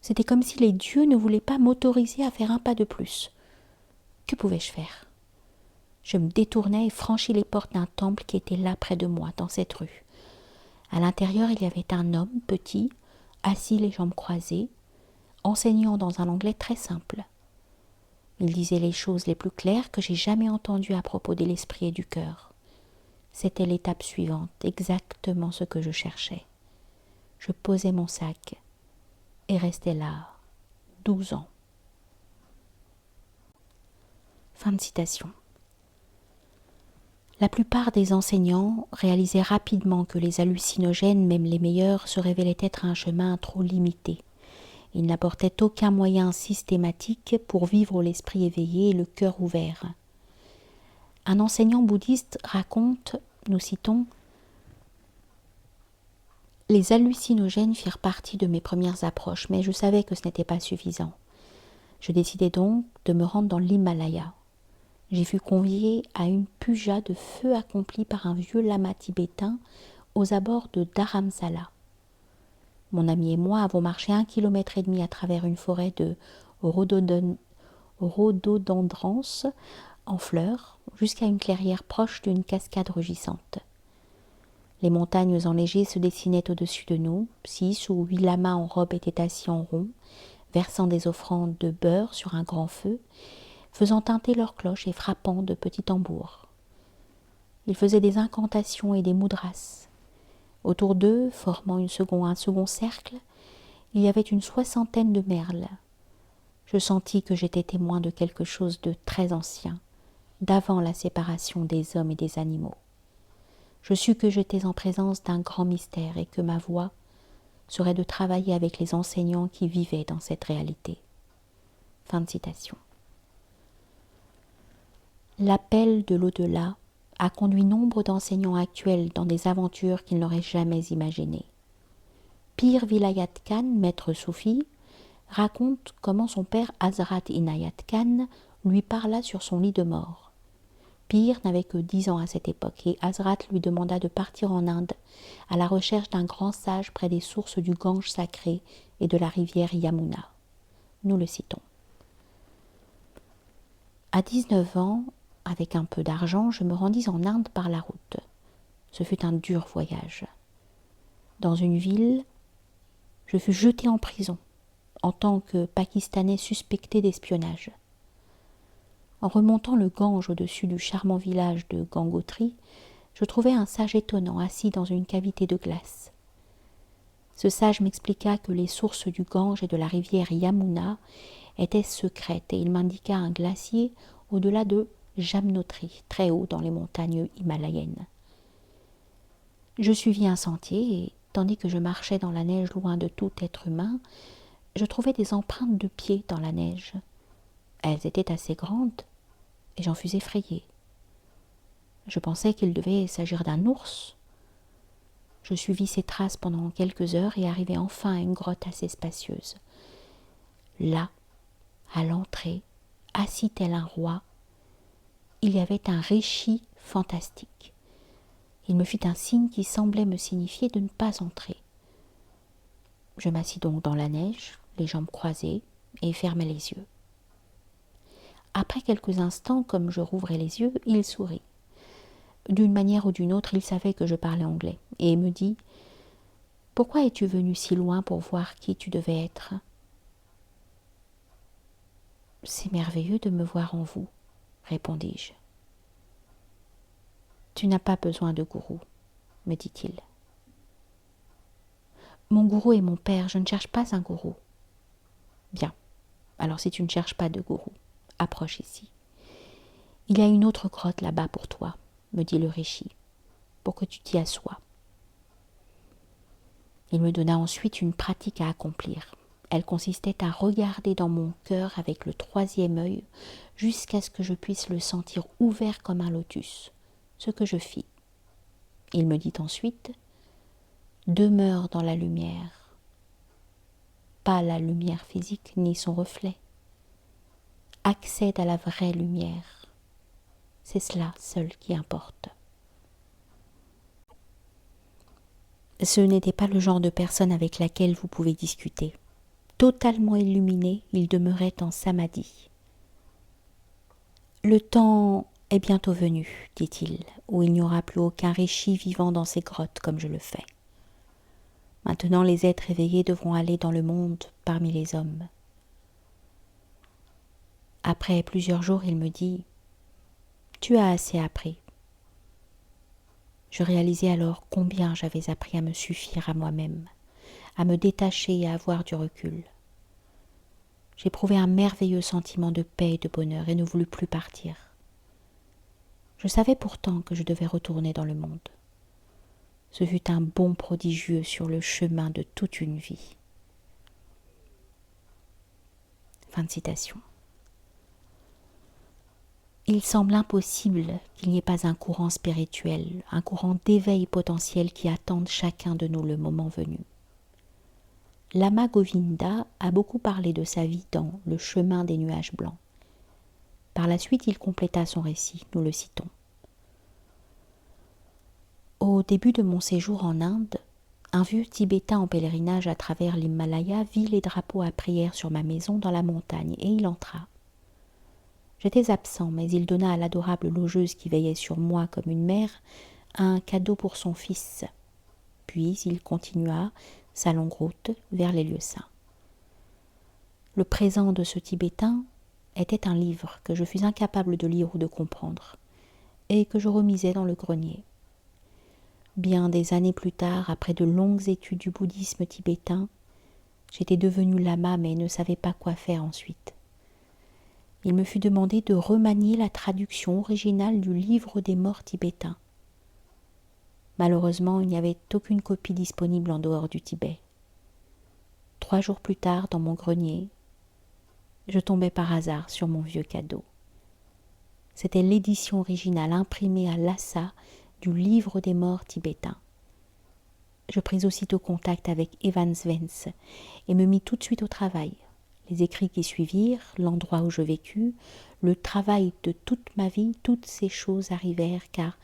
C'était comme si les dieux ne voulaient pas m'autoriser à faire un pas de plus. Que pouvais-je faire ? Je me détournai et franchis les portes d'un temple qui était là près de moi, dans cette rue. À l'intérieur, il y avait un homme petit, assis les jambes croisées, enseignant dans un anglais très simple. Il disait les choses les plus claires que j'ai jamais entendues à propos de l'esprit et du cœur. C'était l'étape suivante, exactement ce que je cherchais. Je posai mon sac et restai là 12 ans. Fin de citation. La plupart des enseignants réalisaient rapidement que les hallucinogènes, même les meilleurs, se révélaient être un chemin trop limité. Ils n'apportaient aucun moyen systématique pour vivre l'esprit éveillé et le cœur ouvert. Un enseignant bouddhiste raconte, nous citons, « Les hallucinogènes firent partie de mes premières approches, mais je savais que ce n'était pas suffisant. Je décidai donc de me rendre dans l'Himalaya. J'ai fut convié à une puja de feu accomplie par un vieux lama tibétain aux abords de Dharamsala. Mon ami et moi avons marché 1,5 km à travers une forêt de rhododendrons en fleurs jusqu'à une clairière proche d'une cascade rugissante. Les montagnes enneigées se dessinaient au-dessus de nous. 6 ou 8 lamas en robe étaient assis en rond, versant des offrandes de beurre sur un grand feu, faisant tinter leurs cloches et frappant de petits tambours. Ils faisaient des incantations et des mudras. Autour d'eux, formant un second cercle, il y avait une 60aine de merles. Je sentis que j'étais témoin de quelque chose de très ancien, d'avant la séparation des hommes et des animaux. Je sus que j'étais en présence d'un grand mystère et que ma voie serait de travailler avec les enseignants qui vivaient dans cette réalité. Fin de citation. L'appel de l'au-delà a conduit nombre d'enseignants actuels dans des aventures qu'ils n'auraient jamais imaginées. Pir Vilayat Khan, maître soufi, raconte comment son père Hazrat Inayat Khan lui parla sur son lit de mort. Pir n'avait que 10 ans à cette époque et Hazrat lui demanda de partir en Inde à la recherche d'un grand sage près des sources du Gange sacré et de la rivière Yamuna. Nous le citons. À 19 ans, avec un peu d'argent, je me rendis en Inde par la route. Ce fut un dur voyage. Dans une ville, je fus jeté en prison en tant que Pakistanais suspecté d'espionnage. En remontant le Gange au-dessus du charmant village de Gangotri, je trouvai un sage étonnant assis dans une cavité de glace. Ce sage m'expliqua que les sources du Gange et de la rivière Yamuna étaient secrètes et il m'indiqua un glacier au-delà de Jamnotri, très haut dans les montagnes himalayennes. Je suivis un sentier et, tandis que je marchais dans la neige loin de tout être humain, je trouvai des empreintes de pieds dans la neige. Elles étaient assez grandes et j'en fus effrayée. Je pensais qu'il devait s'agir d'un ours. Je suivis ces traces pendant quelques heures et arrivai enfin à une grotte assez spacieuse. Là, à l'entrée, assis tel un roi, il y avait un rishi fantastique. Il me fit un signe qui semblait me signifier de ne pas entrer. Je m'assis donc dans la neige, les jambes croisées, et fermai les yeux. Après quelques instants, comme je rouvrais les yeux, il sourit. D'une manière ou d'une autre, il savait que je parlais anglais, et me dit « Pourquoi es-tu venu si loin pour voir qui tu devais être ?»« C'est merveilleux de me voir en vous, » répondis-je. « Tu n'as pas besoin de gourou, » me dit-il. « Mon gourou est mon père, je ne cherche pas un gourou. » Bien, Alors si tu ne cherches pas de gourou, approche ici. Il y a une autre grotte là-bas pour toi, me dit le rishi, pour que tu t'y assoies. Il me donna ensuite une pratique à accomplir. Elle consistait à regarder dans mon cœur avec le troisième œil jusqu'à ce que je puisse le sentir ouvert comme un lotus, ce que je fis. Il me dit ensuite « Demeure dans la lumière », pas la lumière physique ni son reflet. Accède à la vraie lumière. C'est cela seul qui importe. Ce n'était pas le genre de personne avec laquelle vous pouvez discuter. Totalement illuminé, il demeurait en samadhi. Le temps est bientôt venu, dit-il, où il n'y aura plus aucun rishi vivant dans ces grottes comme je le fais. Maintenant, les êtres éveillés devront aller dans le monde parmi les hommes. Après plusieurs jours, il me dit « Tu as assez appris. » Je réalisai alors combien j'avais appris à me suffire à moi-même, à me détacher et à avoir du recul. J'éprouvai un merveilleux sentiment de paix et de bonheur et ne voulus plus partir. Je savais pourtant que je devais retourner dans le monde. Ce fut un bond prodigieux sur le chemin de toute une vie. Fin de citation. Il semble impossible qu'il n'y ait pas un courant spirituel, un courant d'éveil potentiel qui attende chacun de nous le moment venu. Lama Govinda a beaucoup parlé de sa vie dans Le chemin des nuages blancs. Par la suite, il compléta son récit, nous le citons. Au début de mon séjour en Inde, un vieux Tibétain en pèlerinage à travers l'Himalaya vit les drapeaux à prière sur ma maison dans la montagne et il entra. J'étais absent, mais il donna à l'adorable logeuse qui veillait sur moi comme une mère un cadeau pour son fils. Puis il continua sa longue route vers les lieux saints. Le présent de ce Tibétain était un livre que je fus incapable de lire ou de comprendre, et que je remisais dans le grenier. Bien des années plus tard, après de longues études du bouddhisme tibétain, j'étais devenu lama mais ne savais pas quoi faire ensuite. Il me fut demandé de remanier la traduction originale du livre des morts tibétains. Malheureusement, il n'y avait aucune copie disponible en dehors du Tibet. 3 jours plus tard, dans mon grenier, je tombais par hasard sur mon vieux cadeau. C'était l'édition originale imprimée à Lhasa du livre des morts tibétains. Je pris aussitôt contact avec Evan Svens et me mis tout de suite au travail. Les écrits qui suivirent, l'endroit où je vécus, le travail de toute ma vie, toutes ces choses arrivèrent car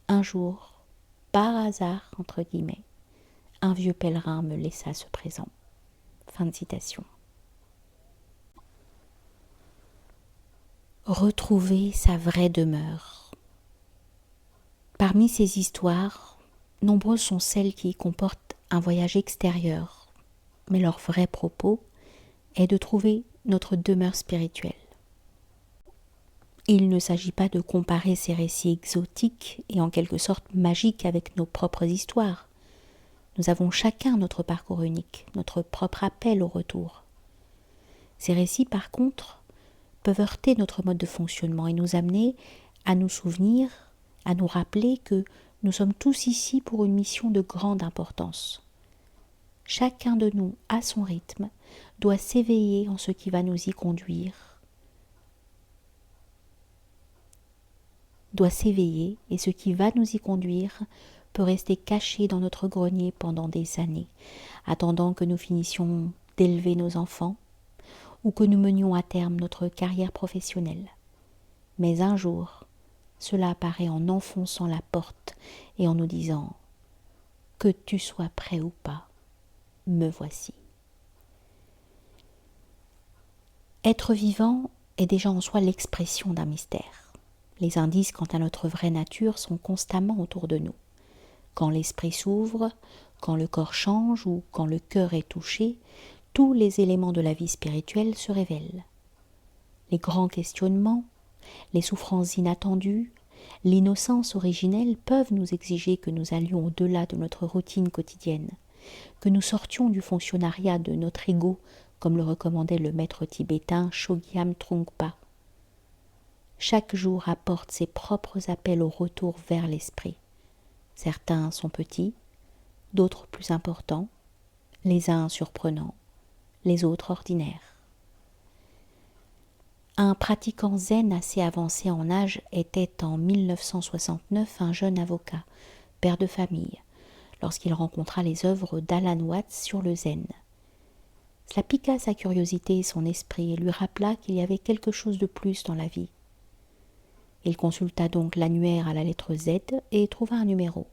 un jour, par hasard, entre guillemets, un vieux pèlerin me laissa ce présent. Fin de citation. Retrouver sa vraie demeure. Parmi ces histoires, nombreuses sont celles qui comportent un voyage extérieur, mais leur vrai propos est de trouver notre demeure spirituelle. Il ne s'agit pas de comparer ces récits exotiques et en quelque sorte magiques avec nos propres histoires. Nous avons chacun notre parcours unique, notre propre appel au retour. Ces récits, par contre, peuvent heurter notre mode de fonctionnement et nous amener à nous souvenir, à nous rappeler que nous sommes tous ici pour une mission de grande importance. Chacun de nous, à son rythme, doit s'éveiller en ce qui va nous y conduire, doit s'éveiller et ce qui va nous y conduire peut rester caché dans notre grenier pendant des années, attendant que nous finissions d'élever nos enfants ou que nous menions à terme notre carrière professionnelle. Mais un jour, cela apparaît en enfonçant la porte et en nous disant « Que tu sois prêt ou pas, me voici ». Être vivant est déjà en soi l'expression d'un mystère. Les indices quant à notre vraie nature sont constamment autour de nous. Quand l'esprit s'ouvre, quand le corps change ou quand le cœur est touché, tous les éléments de la vie spirituelle se révèlent. Les grands questionnements, les souffrances inattendues, l'innocence originelle peuvent nous exiger que nous allions au-delà de notre routine quotidienne, que nous sortions du fonctionnariat de notre ego comme le recommandait le maître tibétain Chogyam Trungpa. Chaque jour apporte ses propres appels au retour vers l'esprit. Certains sont petits, d'autres plus importants, les uns surprenants, les autres ordinaires. Un pratiquant zen assez avancé en âge était en 1969 un jeune avocat, père de famille, lorsqu'il rencontra les œuvres d'Alan Watts sur le zen. Cela piqua sa curiosité et son esprit et lui rappela qu'il y avait quelque chose de plus dans la vie. Il consulta donc l'annuaire à la lettre Z et trouva un numéro.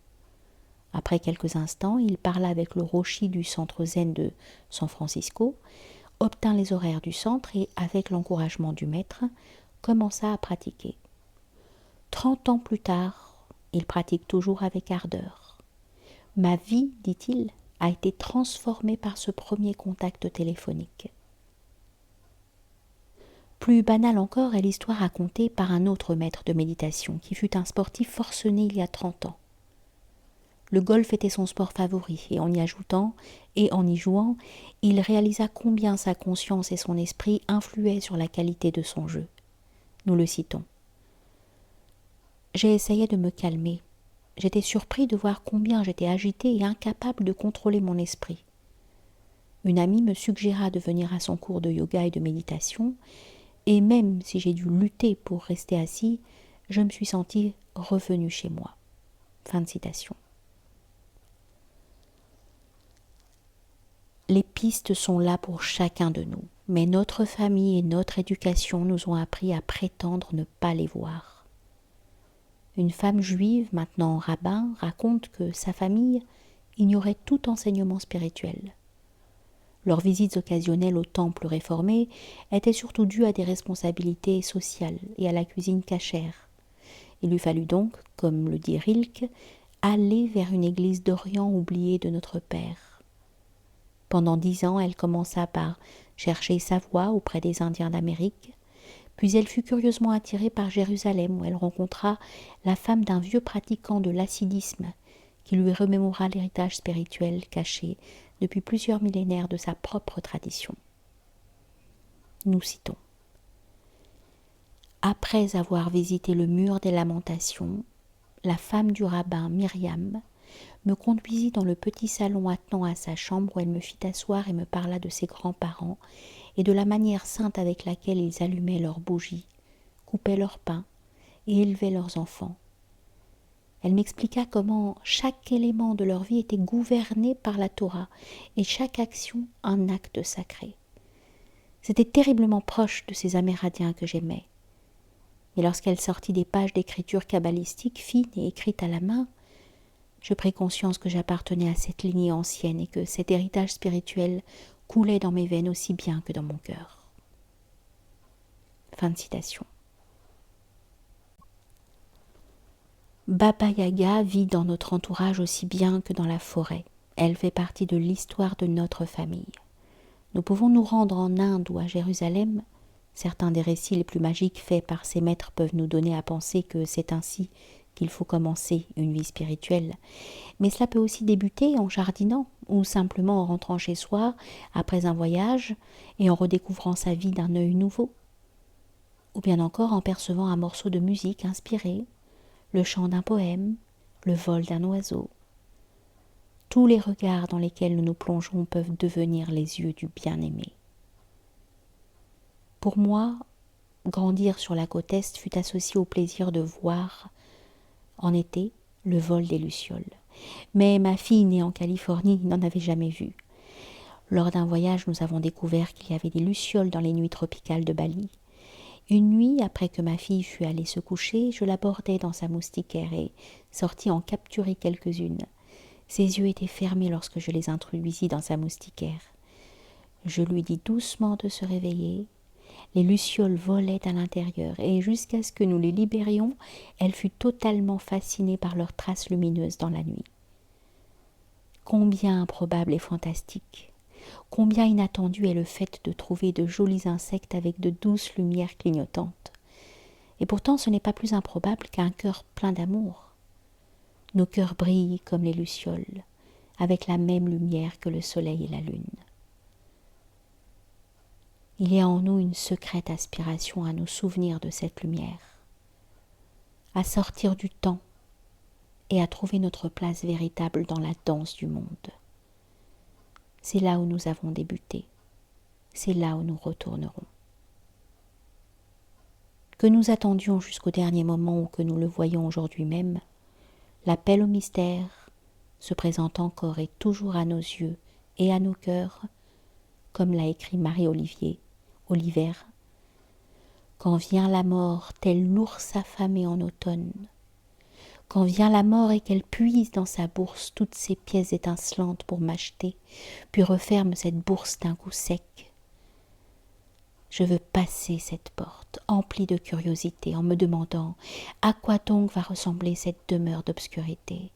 Après quelques instants, il parla avec le roshi du centre zen de San Francisco, obtint les horaires du centre et, avec l'encouragement du maître, commença à pratiquer. 30 ans plus tard, il pratique toujours avec ardeur. Ma vie, dit-il, a été transformée par ce premier contact téléphonique. Plus banale encore est l'histoire racontée par un autre maître de méditation qui fut un sportif forcené il y a 30 ans. Le golf était son sport favori et en y jouant, il réalisa combien sa conscience et son esprit influaient sur la qualité de son jeu. Nous le citons. J'ai essayé de me calmer. J'étais surpris de voir combien j'étais agité et incapable de contrôler mon esprit. Une amie me suggéra de venir à son cours de yoga et de méditation, et même si j'ai dû lutter pour rester assis, je me suis senti revenu chez moi. Fin de citation. Les pistes sont là pour chacun de nous, mais notre famille et notre éducation nous ont appris à prétendre ne pas les voir. Une femme juive, maintenant rabbin, raconte que sa famille ignorait tout enseignement spirituel. Leurs visites occasionnelles au temple réformé étaient surtout dues à des responsabilités sociales et à la cuisine cachère. Il lui fallut donc, comme le dit Rilke, aller vers une église d'Orient oubliée de notre Père. Pendant 10 ans, elle commença par chercher sa voie auprès des Indiens d'Amérique, puis elle fut curieusement attirée par Jérusalem où elle rencontra la femme d'un vieux pratiquant de l'hassidisme qui lui remémora l'héritage spirituel caché depuis plusieurs millénaires de sa propre tradition. Nous citons. Après avoir visité le mur des lamentations, la femme du rabbin Myriam me conduisit dans le petit salon attenant à sa chambre où elle me fit asseoir et me parla de ses grands-parents et de la manière sainte avec laquelle ils allumaient leurs bougies, coupaient leur pain et élevaient leurs enfants. Elle m'expliqua comment chaque élément de leur vie était gouverné par la Torah et chaque action un acte sacré. C'était terriblement proche de ces Amérindiens que j'aimais. Mais lorsqu'elle sortit des pages d'écriture kabbalistique fines et écrites à la main, je pris conscience que j'appartenais à cette lignée ancienne et que cet héritage spirituel coulait dans mes veines aussi bien que dans mon cœur. Fin de citation. Baba Yaga vit dans notre entourage aussi bien que dans la forêt. Elle fait partie de l'histoire de notre famille. Nous pouvons nous rendre en Inde ou à Jérusalem. Certains des récits les plus magiques faits par ces maîtres peuvent nous donner à penser que c'est ainsi qu'il faut commencer une vie spirituelle. Mais cela peut aussi débuter en jardinant ou simplement en rentrant chez soi après un voyage et en redécouvrant sa vie d'un œil nouveau. Ou bien encore en percevant un morceau de musique inspiré, le chant d'un poème, le vol d'un oiseau. Tous les regards dans lesquels nous nous plongeons peuvent devenir les yeux du bien-aimé. Pour moi, grandir sur la côte Est fut associé au plaisir de voir, en été, le vol des lucioles. Mais ma fille, née en Californie, n'en avait jamais vu. Lors d'un voyage, nous avons découvert qu'il y avait des lucioles dans les nuits tropicales de Bali. Une nuit, après que ma fille fut allée se coucher, je l'abordai dans sa moustiquaire et sortis en capturer quelques-unes. Ses yeux étaient fermés lorsque je les introduisis dans sa moustiquaire. Je lui dis doucement de se réveiller. Les lucioles volaient à l'intérieur et jusqu'à ce que nous les libérions, elle fut totalement fascinée par leurs traces lumineuses dans la nuit. Combien improbable et fantastique! Combien inattendu est le fait de trouver de jolis insectes avec de douces lumières clignotantes. Et pourtant ce n'est pas plus improbable qu'un cœur plein d'amour. Nos cœurs brillent comme les lucioles, avec la même lumière que le soleil et la lune. Il y a en nous une secrète aspiration à nous souvenir de cette lumière, à sortir du temps et à trouver notre place véritable dans la danse du monde. C'est là où nous avons débuté, c'est là où nous retournerons. Que nous attendions jusqu'au dernier moment ou que nous le voyons aujourd'hui même, l'appel au mystère se présente encore et toujours à nos yeux et à nos cœurs, comme l'a écrit Marie-Olivier Oliver. Quand vient la mort, tel l'ours affamé en automne, quand vient la mort et qu'elle puise dans sa bourse toutes ses pièces étincelantes pour m'acheter, puis referme cette bourse d'un coup sec, je veux passer cette porte, emplie de curiosité, en me demandant à quoi donc va ressembler cette demeure d'obscurité.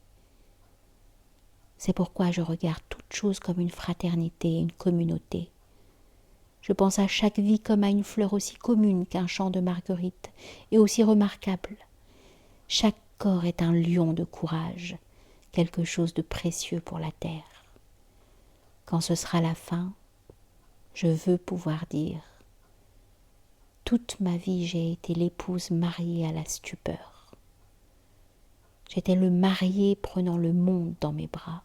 C'est pourquoi je regarde toute chose comme une fraternité et une communauté. Je pense à chaque vie comme à une fleur aussi commune qu'un champ de marguerite et aussi remarquable. Chaque corps est un lion de courage, quelque chose de précieux pour la terre. Quand ce sera la fin, je veux pouvoir dire « Toute ma vie j'ai été l'épouse mariée à la stupeur. J'étais le marié prenant le monde dans mes bras.